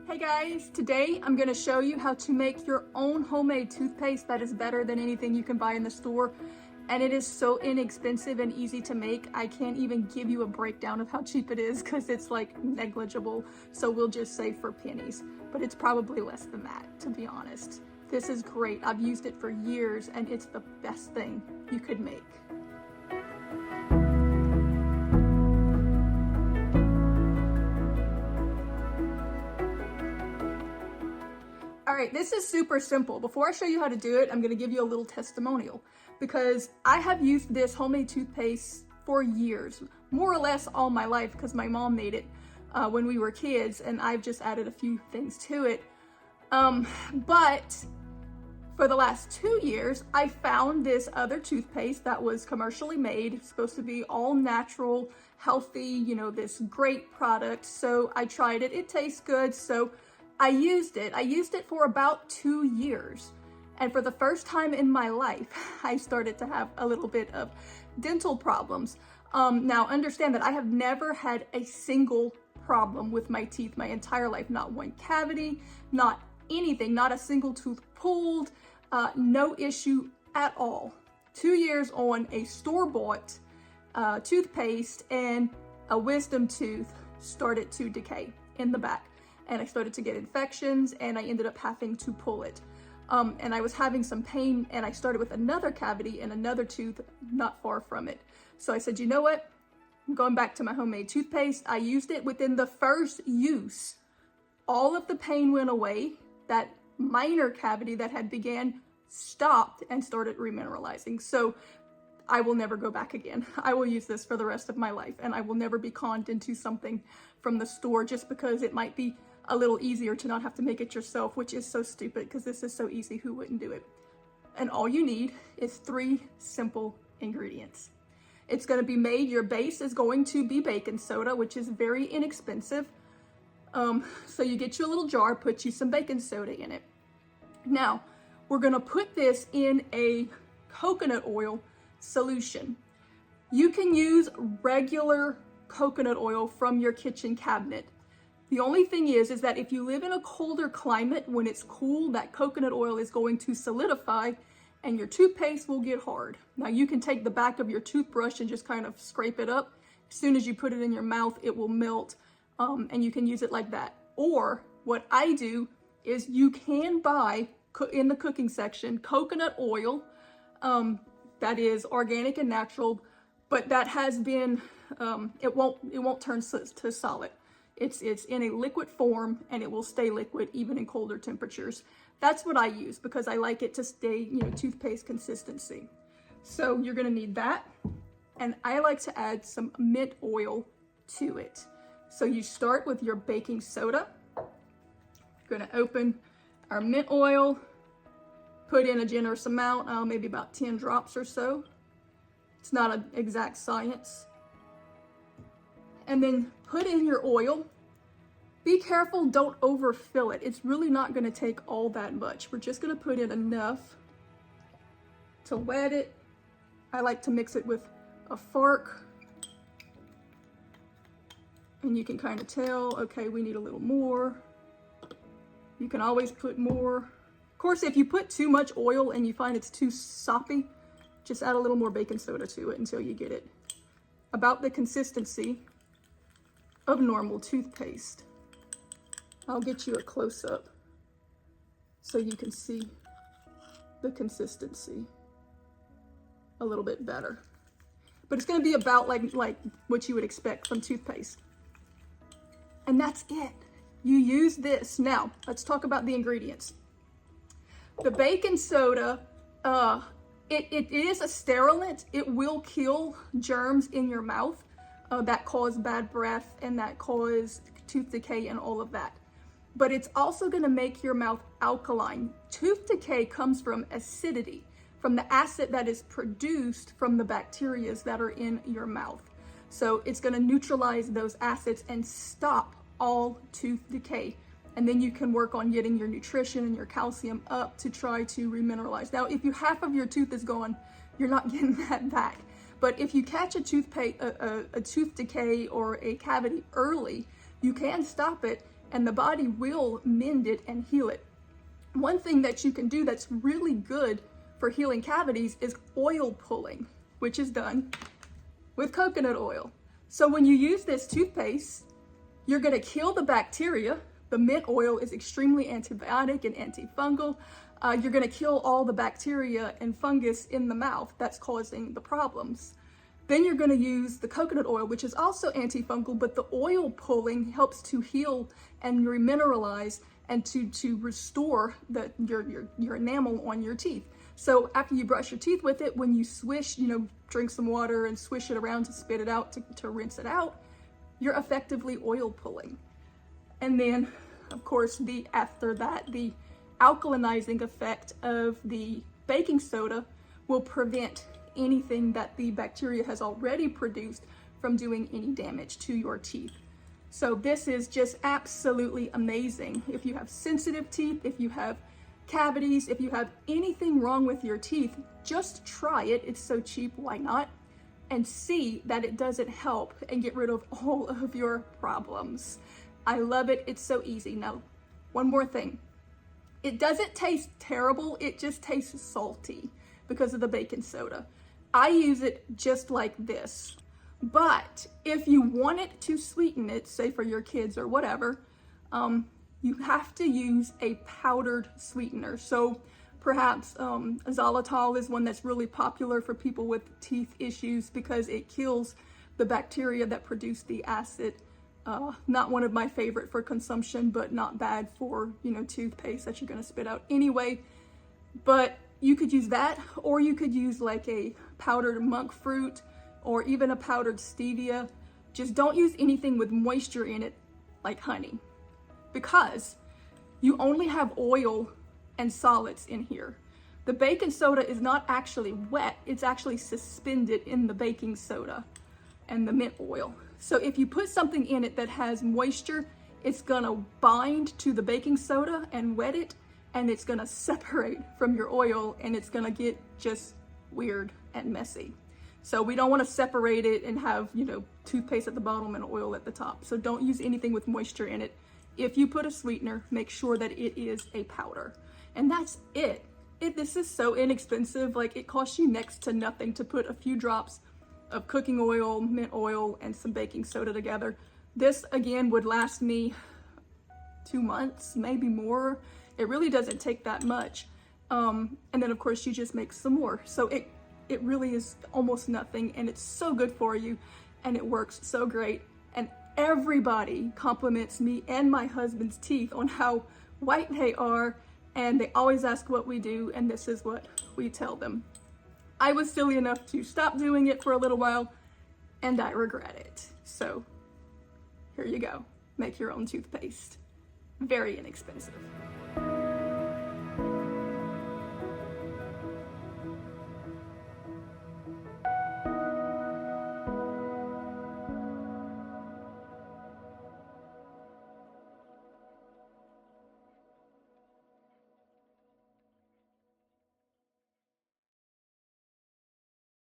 Hey guys, today I'm going to show you how to make your own homemade toothpaste that is better than anything you can buy in the store. And it is so inexpensive and easy to make. I can't even give you a breakdown of how cheap it is because it's like negligible. So we'll just say for pennies, but it's probably less than that, to be honest. This is great. I've used it for years and it's the best thing you could make. All right, this is super simple. Before I show you how to do it, I'm gonna give you a little testimonial because I have used this homemade toothpaste for years, more or less all my life because my mom made it when we were kids and I've just added a few things to it. But for the last 2 years, I found this other toothpaste that was commercially made. It's supposed to be all natural, healthy, you know, this great product. So I tried it, it tastes good. So I used it. I used it for about 2 years. And for the first time in my life, I started to have a little bit of dental problems. Now understand that I have never had a single problem with my teeth my entire life. Not one cavity, not anything, not a single tooth pulled, no issue at all. 2 years on a store-bought toothpaste and a wisdom tooth started to decay in the back. And I started to get infections and I ended up having to pull it. And I was having some pain and I started with another cavity and another tooth not far from it. So I said, you know what? I'm going back to my homemade toothpaste. I used it within the first use. All of the pain went away. That minor cavity that had began stopped and started remineralizing. So I will never go back again. I will use this for the rest of my life and I will never be conned into something from the store just because it might be a little easier to not have to make it yourself, which is so stupid because this is so easy. Who wouldn't do it? And all you need is 3 simple ingredients. It's going to be made, your base is going to be baking soda, which is very inexpensive. So you get you a little jar, put you some baking soda in it. Now, we're going to put this in a coconut oil solution. You can use regular coconut oil from your kitchen cabinet. The only thing is that if you live in a colder climate, when it's cool, that coconut oil is going to solidify and your toothpaste will get hard. Now you can take the back of your toothbrush and just kind of scrape it up. As soon as you put it in your mouth, it will melt and you can use it like that. Or what I do is you can buy in the cooking section coconut oil that is organic and natural, but that has been, it won't turn to solid. It's in a liquid form and it will stay liquid even in colder temperatures. That's what I use because I like it to stay, you know, toothpaste consistency. So you're gonna need that. And I like to add some mint oil to it. So you start with your baking soda. You're gonna open our mint oil, put in a generous amount, maybe about 10 drops or so. It's not an exact science. And then put in your oil. Be careful, don't overfill it. It's really not gonna take all that much. We're just gonna put in enough to wet it. I like to mix it with a fork. And you can kind of tell, okay, we need a little more. You can always put more. Of course, if you put too much oil and you find it's too soppy, just add a little more baking soda to it until you get it about the consistency of normal toothpaste. I'll get you a close-up so you can see the consistency a little bit better. But it's gonna be about like what you would expect from toothpaste. And that's it. You use this. Now, let's talk about the ingredients. The baking soda, it is a sterilant. It will kill germs in your mouth. That cause bad breath and that cause tooth decay and all of that. But it's also gonna make your mouth alkaline. Tooth decay comes from acidity, from the acid that is produced from the bacteria that are in your mouth. So it's gonna neutralize those acids and stop all tooth decay. And then you can work on getting your nutrition and your calcium up to try to remineralize. Now, if half of your tooth is gone, you're not getting that back. But if you catch a tooth decay or a cavity early, you can stop it and the body will mend it and heal it. One thing that you can do that's really good for healing cavities is oil pulling, which is done with coconut oil. So when you use this toothpaste, you're gonna kill the bacteria. The mint oil is extremely antibiotic and antifungal. You're gonna kill all the bacteria and fungus in the mouth that's causing the problems. Then you're gonna use the coconut oil, which is also antifungal, but the oil pulling helps to heal and remineralize and to restore your enamel on your teeth. So after you brush your teeth with it, when you swish, drink some water and swish it around to spit it out, to rinse it out, you're effectively oil pulling. And then, of course, after that, the alkalinizing effect of the baking soda will prevent anything that the bacteria has already produced from doing any damage to your teeth. So this is just absolutely amazing. If you have sensitive teeth, if you have cavities, if you have anything wrong with your teeth, just try it. It's so cheap, why not? And see that it doesn't help and get rid of all of your problems. I love it. It's so easy. Now, one more thing. It doesn't taste terrible. It just tastes salty because of the baking soda. I use it just like this. But if you want it to sweeten it, say for your kids or whatever, you have to use a powdered sweetener. So perhaps xylitol is one that's really popular for people with teeth issues because it kills the bacteria that produce the acid. Not one of my favorite for consumption, but not bad for, toothpaste that you're gonna spit out anyway. But you could use that, or you could use like a powdered monk fruit or even a powdered stevia. Just don't use anything with moisture in it, like honey, because you only have oil and solids in here. The baking soda is not actually wet, it's actually suspended in the baking soda and the mint oil. So if you put something in it that has moisture, it's gonna bind to the baking soda and wet it, and it's gonna separate from your oil, and it's gonna get just weird and messy. So we don't wanna separate it and have, toothpaste at the bottom and oil at the top. So don't use anything with moisture in it. If you put a sweetener, make sure that it is a powder. And that's it. This is so inexpensive. Like, it costs you next to nothing to put a few drops of cooking oil, mint oil, and some baking soda together. This, again, would last me 2 months, maybe more. It really doesn't take that much. And then, of course, you just make some more. So it really is almost nothing, and it's so good for you, and it works so great. And everybody compliments me and my husband's teeth on how white they are, and they always ask what we do, and this is what we tell them. I was silly enough to stop doing it for a little while, and I regret it. So here you go. Make your own toothpaste. Very inexpensive.